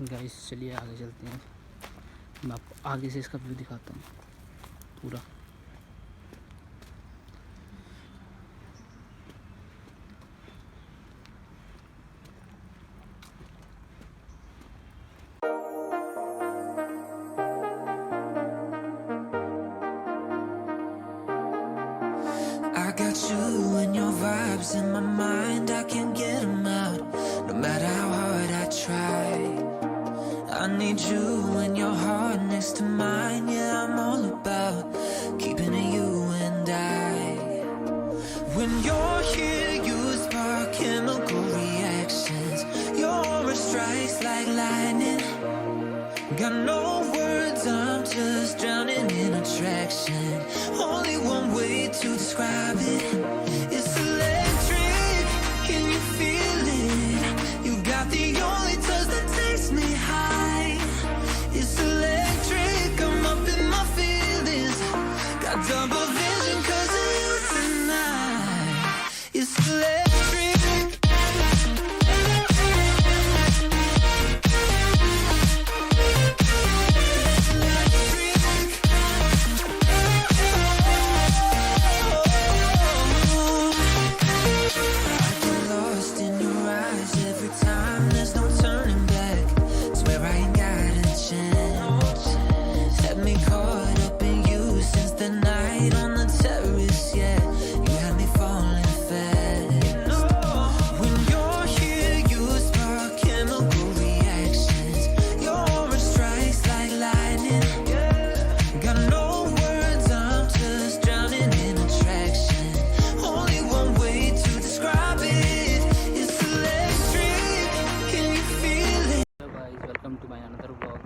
Guys चलिए आगे चलते हैं, मैं आपको आगे से इसका व्यू दिखाता हूँ पूरा। I got you and your vibes in my mind, I can't get them out, no matter how hard I try. I need you and your heart next to mine, yeah, I'm all about keeping it you and I. When you're here, you spark chemical reactions, your aura strikes like lightning. Got no words, I'm just drowning in attraction. Only one way to describe it. It's electric, can you feel it? You got the only touch that takes me high. It's electric, I'm up in my feelings. Got double vision 'cause of you tonight. It's electric. Welcome to my another blog.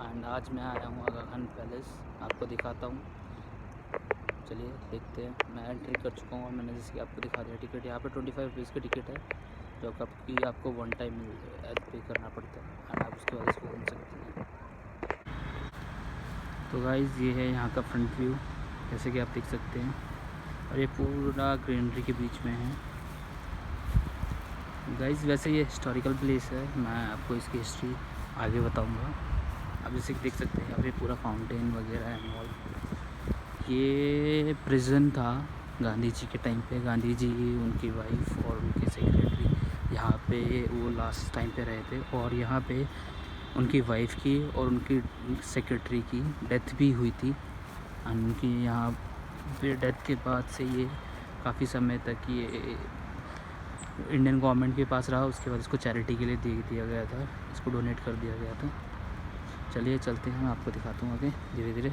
And आज मैं आया हूँ आगा Khan palace, आपको दिखाता हूँ। चलिए देखते हैं। मैं एंट्री कर चुका हूँ और मैंने जैसे कि आपको दिखा दिया टिकट। यहाँ पे 25 रुपीज़ की टिकट है, जो आपको वन टाइम पे करना पड़ता है एंड आप उसके बाद इसको घूम सकते हैं। तो गाइज़ ये है यहाँ का फ्रंट व्यू, जैसे कि आप देख सकते हैं, और ये पूरा ग्रीनरी के बीच में है। गाइज़ वैसे ये हिस्टोरिकल प्लेस है, मैं आपको इसकी हिस्ट्री आगे बताऊंगा। आप जैसे कि देख सकते हैं यहाँ पे पूरा फाउंटेन वगैरह है मॉल। ये प्रिजन था गांधी जी के टाइम पे। गांधी जी, उनकी वाइफ और उनके सेक्रेटरी यहाँ पे वो लास्ट टाइम पे रहे थे, और यहाँ पे उनकी वाइफ की और उनकी सेक्रेटरी की डेथ भी हुई थी। उनकी यहाँ पे डेथ के बाद से ये काफ़ी समय तक ये इंडियन गवर्नमेंट के पास रहा। उसके बाद इसको चैरिटी के लिए दे दिया गया था, इसको डोनेट कर दिया गया था। चलिए चलते हैं, मैं आपको दिखाता हूँ आगे धीरे धीरे।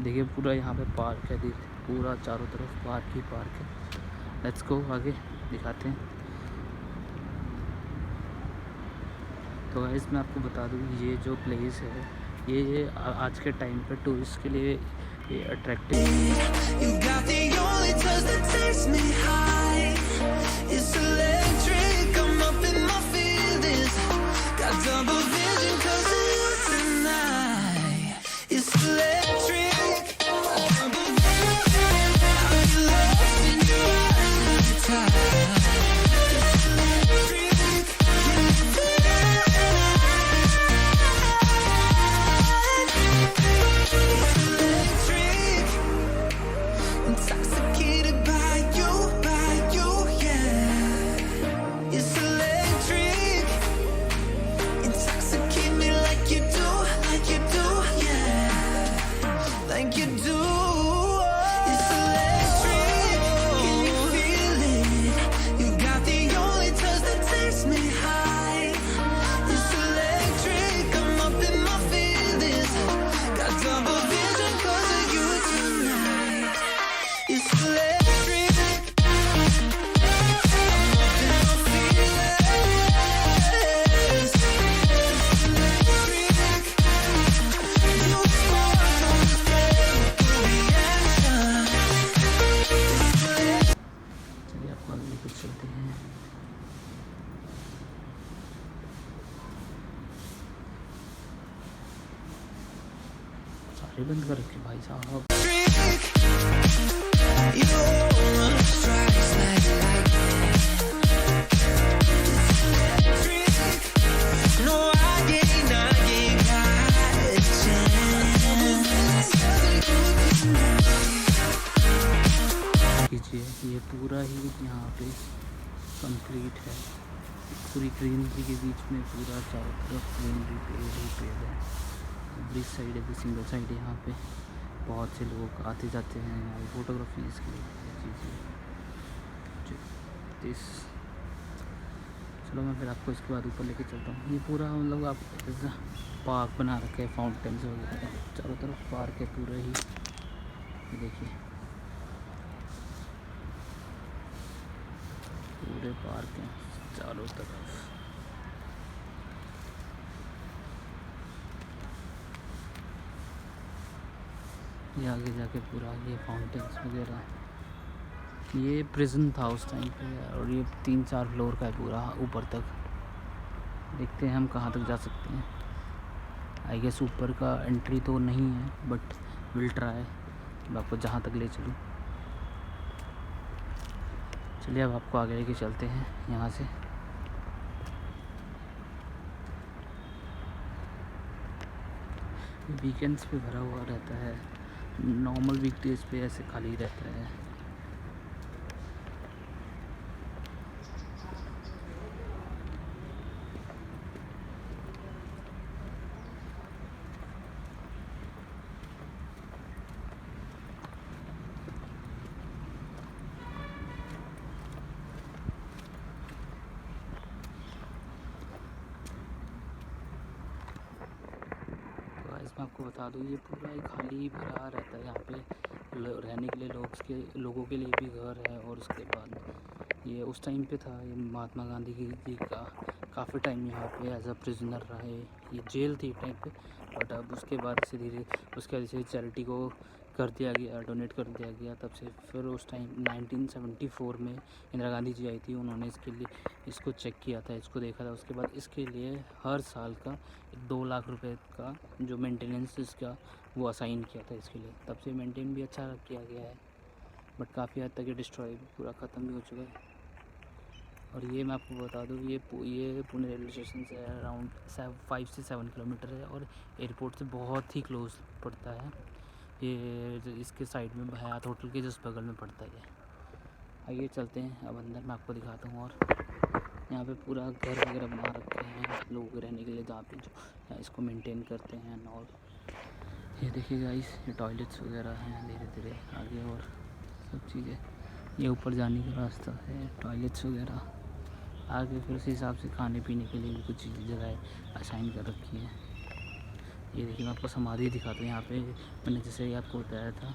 देखिए पूरा यहाँ पे पार्क है, पूरा चारों तरफ पार्क ही पार्क है। लेट्स गो, आगे दिखाते हैं। तो गाइस मैं आपको बता दूँ, ये जो प्लेस है ये आज के टाइम पे टूरिस्ट के लिए ये अट्रैक्टिव सारे बंद कर रखे भाई साहब। No, I ain't यहाँ पे कंक्रीट है, पूरी ग्रीनरी के बीच में पूरा चारों तरफ ग्रीनरी पेड़ ही पेड़ है। ब्रिज साइड है, सिंगल साइड है। यहाँ पे बहुत से लोग आते जाते हैं यहाँ फोटोग्राफी इसके लिए चीज़ें। चलो मैं फिर आपको इसके बाद ऊपर लेके चलता हूँ। ये पूरा मतलब आप पार्क बना रखे हैं, फाउंटेन्स वगैरह चारों तरफ पार्क है पूरा ही। ये देखिए पूरे पार्क हैं चारों तरफ। ये आगे जाके पूरा ये फाउंटेन्स वगैरह, ये प्रिजन था उस टाइम पे और ये 3-4 फ्लोर का है पूरा ऊपर तक। देखते हैं हम कहाँ तक जा सकते हैं। आई गेस ऊपर का एंट्री तो नहीं है, बट विल ट्राई मैं आपको जहाँ तक ले चलूँ। चलिए अब आपको आगे लेके चलते हैं यहाँ से। वीकेंड्स पे भरा हुआ रहता है, नॉर्मल वीकडेज पे ऐसे खाली रहता है। मैं आपको बता दूँ ये पूरा ही खाली भरा रहता है। यहाँ पे रहने के लिए लोगों के लिए भी घर है। और उसके बाद ये उस टाइम पे था, ये महात्मा गांधी जी का काफ़ी टाइम यहाँ पे एज अ प्रिजनर रहे। ये जेल थी टाइम पे, बट अब उसके बाद से धीरे उसके वजह से चैरिटी को कर दिया गया, डोनेट कर दिया गया। तब से फिर उस टाइम 1974 में इंदिरा गांधी जी आई थी, उन्होंने इसके लिए इसको चेक किया था, इसको देखा था। उसके बाद इसके लिए हर साल का 2 लाख रुपए का जो मेंटेनेंस इसका वो असाइन किया था इसके लिए। तब से मेंटेन भी अच्छा किया गया है, बट काफ़ी हद तक ये डिस्ट्रॉय पूरा ख़त्म भी हो चुका है। और ये मैं आपको बता दूँ ये पुणे रेलवे स्टेशन से अराउंड 5 से 7 किलोमीटर है और एयरपोर्ट से बहुत ही क्लोज पड़ता है। ये इसके साइड में हयात होटल के जस्ट बगल में पड़ता है। आइए चलते हैं अब अंदर, मैं आपको दिखाता हूँ। और यहाँ पे पूरा घर वगैरह बना रखे हैं लोग रहने के लिए, जहाँ पे जो इसको मेंटेन करते हैं। और ये देखिए गाइस, ये टॉयलेट्स वगैरह हैं धीरे धीरे आगे और सब चीज़ें। ये ऊपर जाने का रास्ता है, टॉयलेट्स वगैरह आगे। फिर उस हिसाब से खाने पीने के लिए भी कुछ जगह असाइन कर रखी हैं। ये देखिए मैं आपको समाधि दिखाता हूँ। यहाँ पे मैंने जैसे आपको बताया था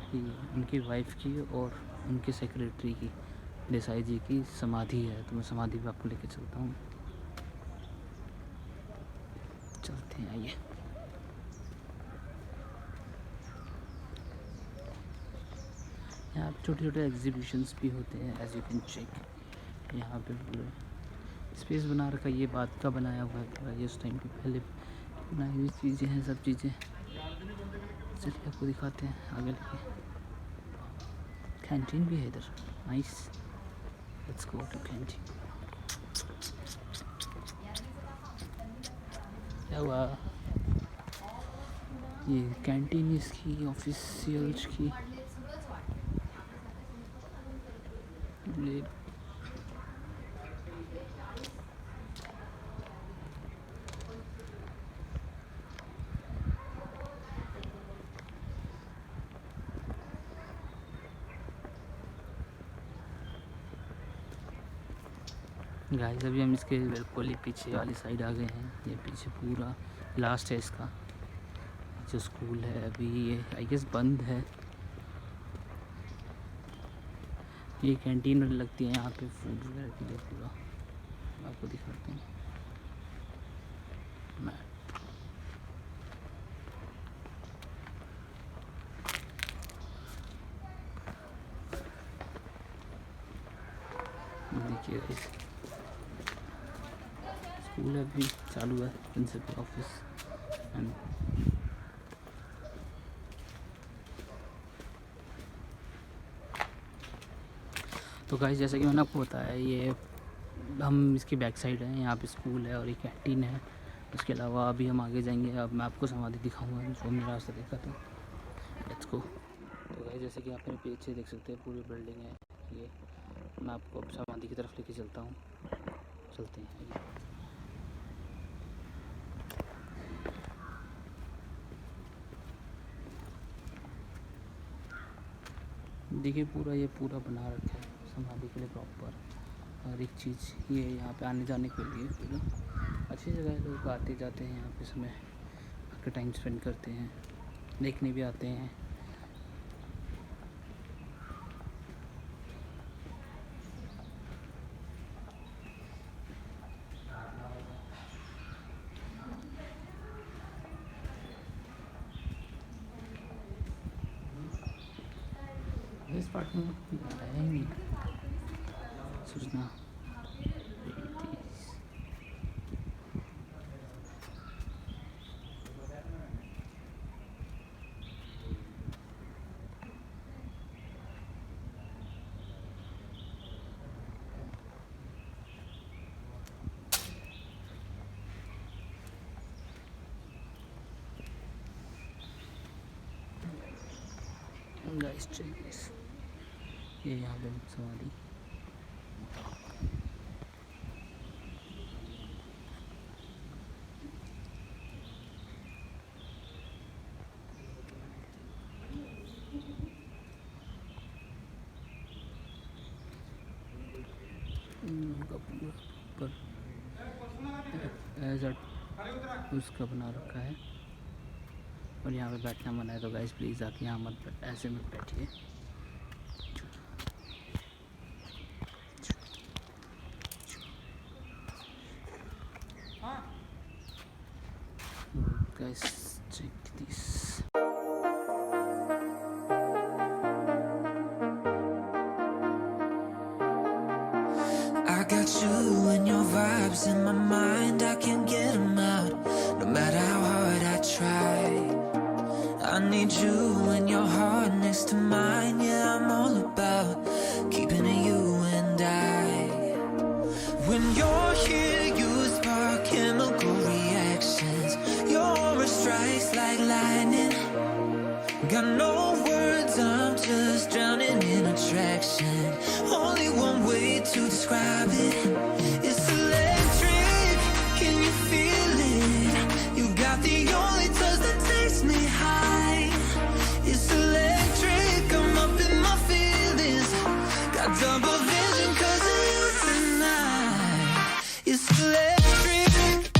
कि उनकी वाइफ की और उनके सेक्रेटरी की, देसाई जी की समाधि है। तो मैं समाधि पे आपको लेके चलता हूँ। चलते हैं, आइए। यहाँ पे छोटे छोटे एग्जीबिशंस भी होते हैं, एज यू कैन चेक। यहाँ पे पूरे स्पेस बना रखा, ये बात का बनाया हुआ है पूरा। ये उस टाइम पे पहले बनाई हुई चीज़ें हैं, सब चीज़ें। चलिए आपको दिखाते हैं आगे लेके। कैंटीन भी है इधर, nice. Let's go to canteen. क्या हुआ? ये कैंटीन इसकी ऑफिशियल की ये गाइस अभी हम इसके बिल्कुल ही पीछे वाली साइड आ गए हैं। ये पीछे पूरा लास्ट है इसका जो स्कूल है। अभी ये आई गेस बंद है। ये कैंटीन लगती है यहाँ पे फूड वगैरह के लिए पूरा। आपको दिखाते हैं मैं। देखिए गाइस, स्कूल अभी चालू है, प्रिंसिपल ऑफिस एंड तो गाइस जैसा कि मैंने आपको बताया, ये हम इसकी बैक साइड है। यहाँ पे स्कूल है और एक कैंटीन है। उसके अलावा अभी हम आगे जाएंगे। अब मैं आपको समाधि दिखाऊंगा जो हमने रास्ता देखा था। Let's go. तो गाइस जैसे कि आप मेरे पीछे देख सकते हैं पूरी बिल्डिंग है ये, मैं आपको अब समाधि की तरफ लेके चलता हूँ, चलते हैं। देखिए ये पूरा बना रखा है समाधि के लिए प्रॉपर, हर एक चीज़। ये यहाँ पे आने जाने के लिए पूरा अच्छी जगह है, लोग आते जाते हैं यहाँ पे, समय आकर टाइम स्पेंड करते हैं, देखने भी आते हैं। इस पार्ट में है ही नहीं सोचना। गाइस चेक दिस, ये यहाँ पे समाधि। पर एज उसका बना रखा है, और यहाँ पे बैठना मना है। तो गाइस प्लीज़ आके यहाँ मत, ऐसे मत बैठिए। Guys check this. I got you and your vibes in my mind, I can't get them out, no matter how hard I try. I need you and your heart next to mine, yeah, I'm all about keeping it you and I. When you're here, you spark chemical reactions, your aura strikes like lightning. Got no words, I'm just drowning in attraction. Only one way to describe it. It's electric, can you feel it? You got the only touch that takes me high. It's electric, I'm up in my feelings. Got double vision 'cause of you tonight. It's electric.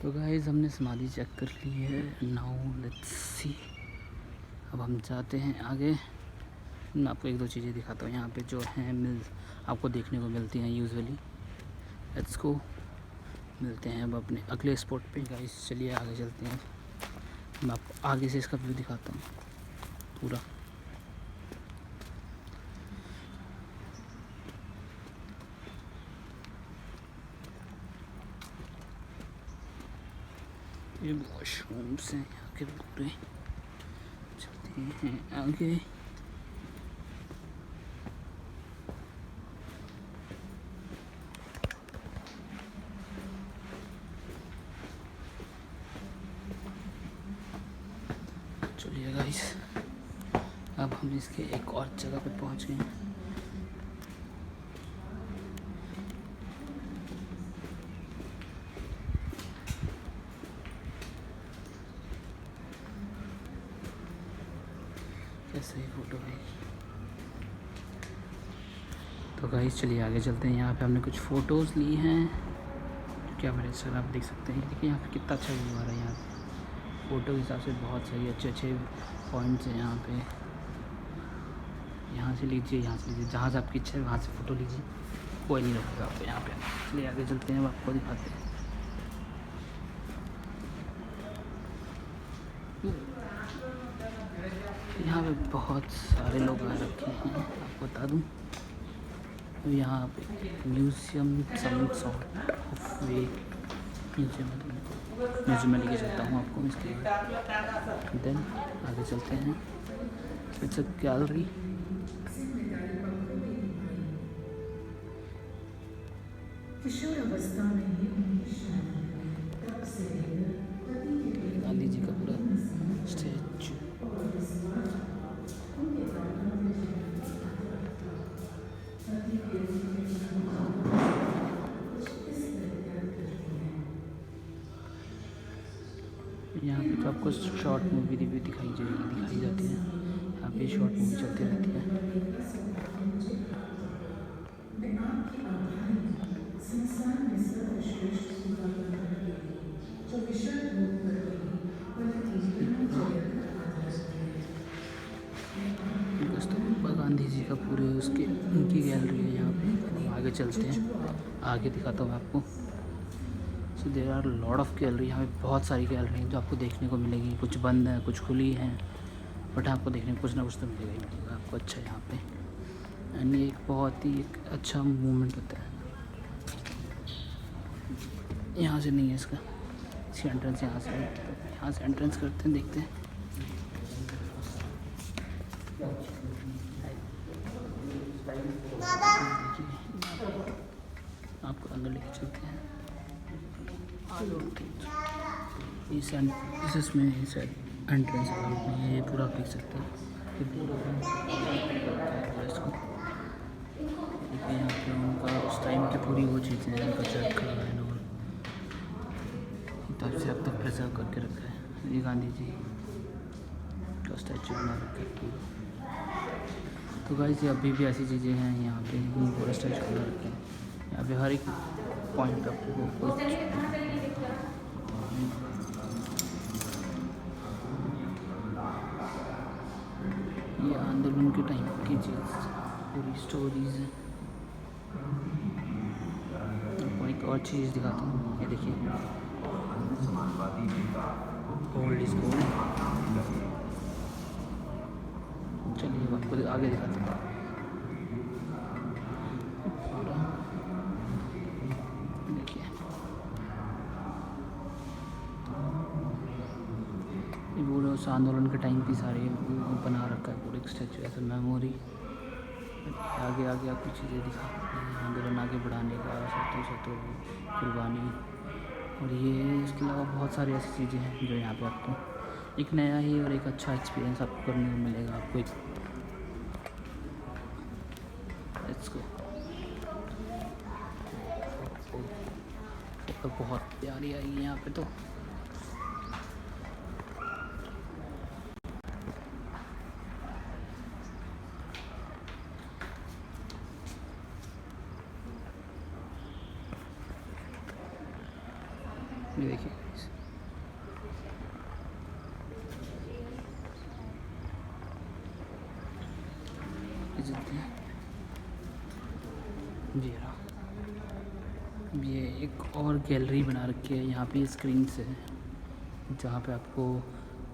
तो guys हमने समाधि check कर ली है। Now let's see, अब हम जाते हैं आगे। मैं आपको एक दो चीज़ें दिखाता हूँ यहाँ पे जो हैं, आपको देखने को मिलती हैं यूजुअली। लेट्स गो, मिलते हैं अब अपने अगले स्पॉट पे। गाइस चलिए आगे चलते हैं, मैं आपको आगे से इसका व्यू दिखाता हूँ पूरा। ये वॉशरूम्स हैं यहाँ के पूरे। चलते हैं आगे। चलिए गाइस, अब हम इसके एक और जगह पे पहुँच गए हैं। कैसे ही फोटो है। तो गाइस चलिए आगे चलते हैं। यहाँ पे हमने कुछ फ़ोटोज़ ली हैं, क्या मेरे सर आप देख सकते हैं। देखिए यहाँ पे कितना अच्छा व्यू आ रहा है यहाँ पे। फ़ोटो के हिसाब से बहुत सही अच्छे अच्छे पॉइंट्स हैं यहाँ पे। यहाँ से लीजिए, यहाँ से लीजिए, जहाँ से आपकी इच्छा है वहाँ से फ़ोटो लीजिए, कोई नहीं रखेगा आपको यहाँ पे। चलिए आगे चलते हैं, आपको दिखाते हैं। यहाँ पे बहुत सारे लोग आ रखे हैं, आपको बता दूँ। यहाँ पे museum some sort of way museum में लेके चलता हूँ आपको इसके बाद। देन आगे चलते हैं। It's a gallery. Gandhi ji का पूरा स्टैचू। यहाँ पे तो आपको शॉर्ट मूवी रिव्यू दिखाई जाती है। यहाँ पे शॉर्ट मूवी चलती रहती है। कस्तूरबा गांधी जी का पूरे उसके उनकी गैलरी है यहाँ पे। आगे चलते हैं, आगे दिखाता हूँ आपको। So there are lot of gallery. यहाँ पे बहुत सारी गैलरी हैं जो आपको देखने को मिलेगी। कुछ बंद हैं, कुछ खुली हैं, बट आपको देखने को कुछ ना कुछ तो मिलेगा ही मिलेगा आपको अच्छा यहाँ पे। एंड ये एक बहुत ही एक अच्छा मूवमेंट होता है। यहाँ से नहीं है इसका, इसकी एंट्रेंस यहाँ से है। तो यहाँ से एंट्रेंस करते हैं, देखते हैं। आपको अंदर लेके चलते हैं। इसमें शायद एंट्रेंस है, ये पूरा देख सकते हैं। ये पूरा इसको देखिए, यहाँ पे उनका उस टाइम की पूरी वो चीज़ें हैं, उनका चरखा है और तब से अब तक प्रिजर्व करके रखा है। ये गांधी जी का स्टैचू बना रखा है पूरा। तो गाइस ये अभी भी ऐसी चीज़ें हैं यहाँ पे, पूरा स्टैचू बना रखे हैं। यहाँ पे हर एक पॉइंट आपको ये आंदोलन के टाइम की चीज़ पूरी स्टोरीज है। आपको एक और चीज़ दिखाता हूँ, ये देखिए, ओल्ड इज गोल्ड। चलिए आपको आगे दिखाते हैं। देखिए ये पूरा उस आंदोलन के टाइम की सारी बना रखा है पूरे स्टैचू ऐसा मेमोरी। आगे आगे आपको चीज़ें दिखा आंदोलन आगे बढ़ाने का सत्तों कुर्बानी। और ये इसके अलावा बहुत सारी ऐसी चीज़ें हैं जो यहाँ पे आपको एक नया ही और एक अच्छा एक्सपीरियंस आपको करने को मिलेगा। आपको एक फोटो बहुत प्यारी आई है यहाँ पे। तो ये देखिए जी हाँ, ये एक और गैलरी बना रखी है यहाँ पे स्क्रीन से, जहाँ पे आपको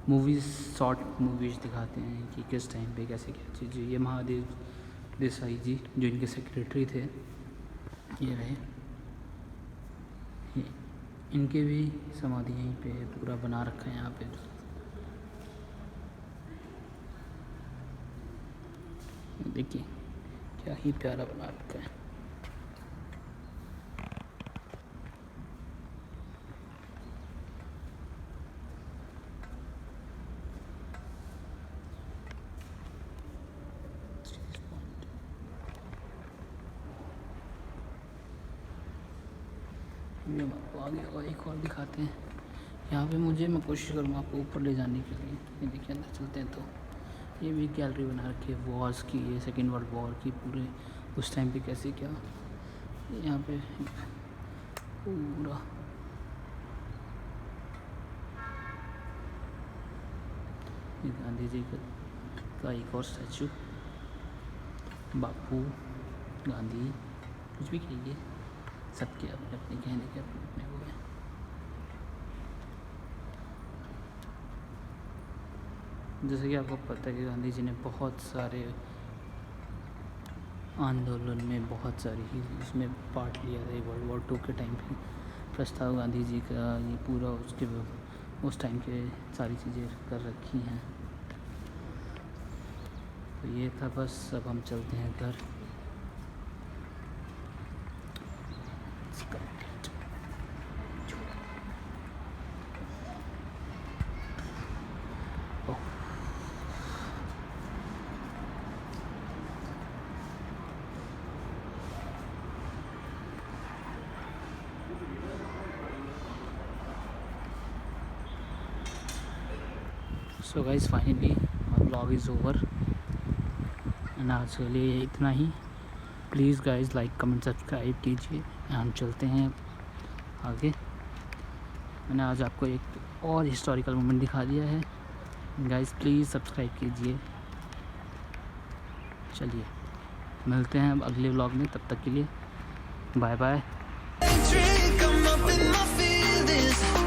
मूवीज़ शॉर्ट मूवीज़ दिखाते हैं कि किस टाइम पे कैसे क्या चीज़। ये महादेव देसाई जी जो इनके सेक्रेटरी थे, ये रहे, ये इनके भी समाधि यहीं पे पूरा बना रखा है यहाँ पे। देखिए क्या ही प्यारा बना रखा है। हम आपको आगे और एक और दिखाते हैं। यहाँ पे मैं कोशिश करूँगा आपको ऊपर ले जाने के लिए। ये देखिए अंदर चलते हैं। तो ये भी गैलरी बना रखी है वॉर्स की, ये सेकेंड वर्ल्ड वॉर की पूरे उस टाइम पे कैसे क्या यहाँ पे पूरा ये गांधी जी का एक और स्टैचू, बापू गांधी कुछ भी कहिए, सबके अपने अपने कहने के अपने अपने वो हैं। जैसे कि आपको पता है कि गांधी जी ने बहुत सारे आंदोलन में बहुत सारी ही उसमें पार्ट लिया था। वर्ल्ड वॉर 2 के टाइम पे प्रस्ताव गांधी जी का ये पूरा उसके उस टाइम के सारी चीज़ें कर रखी हैं। तो ये था बस, अब हम चलते हैं घर। So guys finally vlog is over and आज के लिए इतना ही। Please guys like comment subscribe कीजिए। हम चलते हैं आगे। मैंने आज आपको एक और हिस्टोरिकल मोमेंट दिखा दिया है। गाइस प्लीज़ सब्सक्राइब कीजिए। चलिए मिलते हैं अब अगले व्लॉग में, तब तक के लिए bye bye. Drink, I'm up in my feelings.